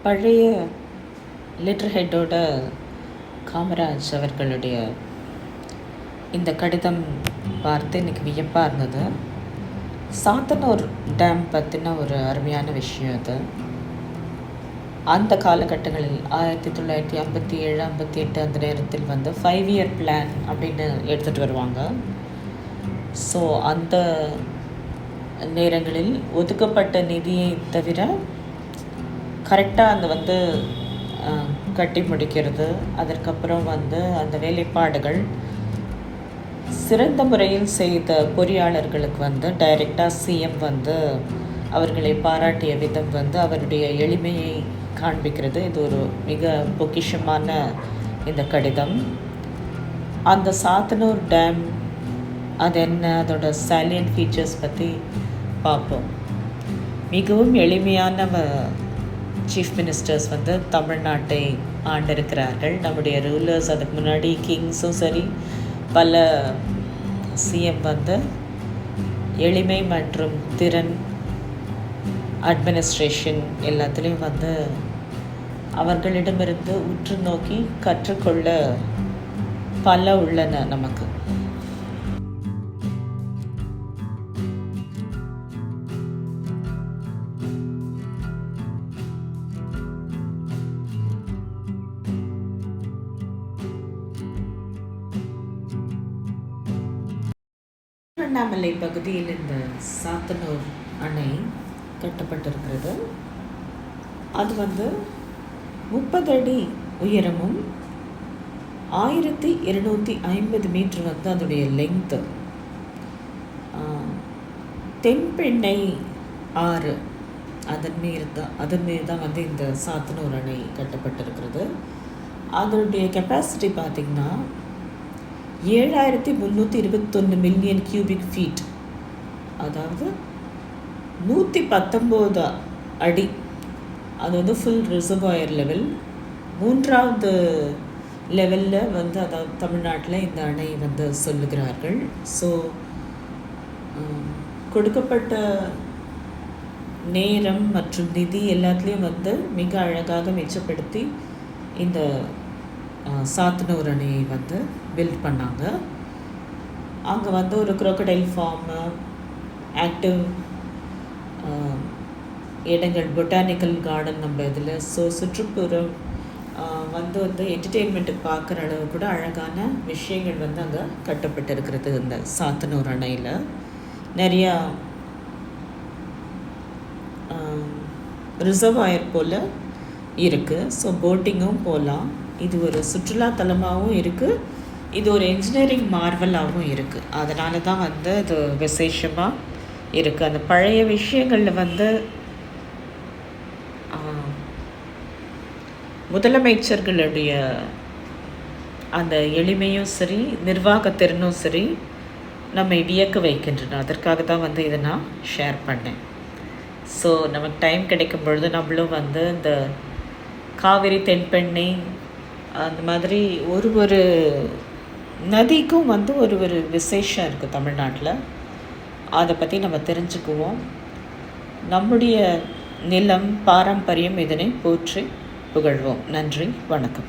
பழைய லிட்டர் ஹெட்டோட காமராஜ் அவர்களுடைய இந்த கடிதம் பார்த்து எனக்கு வியப்பாக இருந்தது. சாத்தனூர் டேம் பற்றின ஒரு அருமையான விஷயம் அது. அந்த காலகட்டங்களில் 1957, 58 அந்த நேரத்தில் 5 இயர் பிளான் அப்படின்னு எடுத்துகிட்டு வருவாங்க. ஸோ அந்த நேரங்களில் ஒதுக்கப்பட்ட நிதியை தவிர கரெக்டாக அந்த கட்டி முடிக்கிறது, அதற்கப்புறம் அந்த வேலைப்பாடுகள் சிறந்த முறையில் செய்த பொறியாளர்களுக்கு டைரெக்டாக சிஎம் அவர்களை பாராட்டிய விதம் அவருடைய எளிமையை காண்பிக்கிறது. இது ஒரு மிக பொக்கிஷமான இந்த கடிதம். அந்த சாத்தனூர் டேம் அது என்ன, அதோட சாலியன்ட் ஃபீச்சர்ஸ் பற்றி பார்ப்போம். மிகவும் எளிமையான சீஃப் மினிஸ்டர்ஸ் தமிழ்நாட்டை ஆண்டிருக்கிறார்கள். நம்முடைய ரூலர்ஸ், அதுக்கு முன்னாடி கிங்ஸும் சரி, பல சிஎம் எளிமை மற்றும் திறன், அட்மினிஸ்ட்ரேஷன் எல்லாத்துலேயும் அவர்களிடமிருந்து உற்று நோக்கி கற்றுக்கொள்ள பல உள்ளன நமக்கு. திருவண்ணாமலை பகுதியில் இந்த சாத்தனூர் அணை கட்டப்பட்டிருக்கிறது. அது 30 அடி உயரமும் 1250 மீட்டர் அதோடைய லெங்க்த்து. தென்பெண்ணை ஆறு அதன் மீது தான் இந்த சாத்தனூர் அணை கட்டப்பட்டிருக்கிறது. அதனுடைய கெப்பாசிட்டி பார்த்திங்கன்னா 7321 மில்லியன் கியூபிக் ஃபீட், அதாவது 119 அடி. அது ஃபுல் ரிசர்வாயர் லெவல். 3வது லெவலில் அதாவது தமிழ்நாட்டில் இந்த அணை சொல்லுகிறார்கள். ஸோ கொடுக்கப்பட்ட நேரம் மற்றும் நிதி எல்லாத்துலேயும் மிக அழகாக மிச்சப்படுத்தி இந்த சாத்தனூர் அணையை பில்ட் பண்ணாங்க. அங்கே ஒரு crocodile ஃபார்மு, ஆக்டிவ் இடங்கள், பொட்டானிக்கல் கார்டன் நம்ம இதில். ஸோ சுற்றுப்புறம் என்டர்டெயின்மெண்ட்டுக்கு பார்க்குற அளவு கூட அழகான விஷயங்கள் அங்கே கட்டப்பட்டிருக்கிறது. இந்த சாத்தனூர் அணையில் நிறையா ரிசர்வாயர் போல் இருக்குது. ஸோ போட்டிங்கும் போகலாம். இது ஒரு சுற்றுலாத்தலமாகவும் இருக்குது, இது ஒரு என்ஜினியரிங் மார்வலாகவும் இருக்குது. அதனால தான் இது விசேஷமாக இருக்குது. அந்த பழைய விஷயங்களில் முதலமைச்சர்களுடைய அந்த எளிமையும் சரி, நிர்வாகத்திறனும் சரி நம்மை வியக்க வைக்கின்றன. அதற்காக தான் இதை நான் ஷேர் பண்ணேன். ஸோ நமக்கு டைம் கிடைக்கும் பொழுது நம்மளும் இந்த காவிரி, தென்பெண்ணை அந்த மாதிரி ஒரு நதிக்கும் ஒரு விசேஷம் இருக்குது தமிழ்நாட்டில். அதை பற்றி நம்ம தெரிஞ்சுக்குவோம். நம்முடைய நிலம், பாரம்பரியம் இதனை போற்றி புகழ்வோம். நன்றி, வணக்கம்.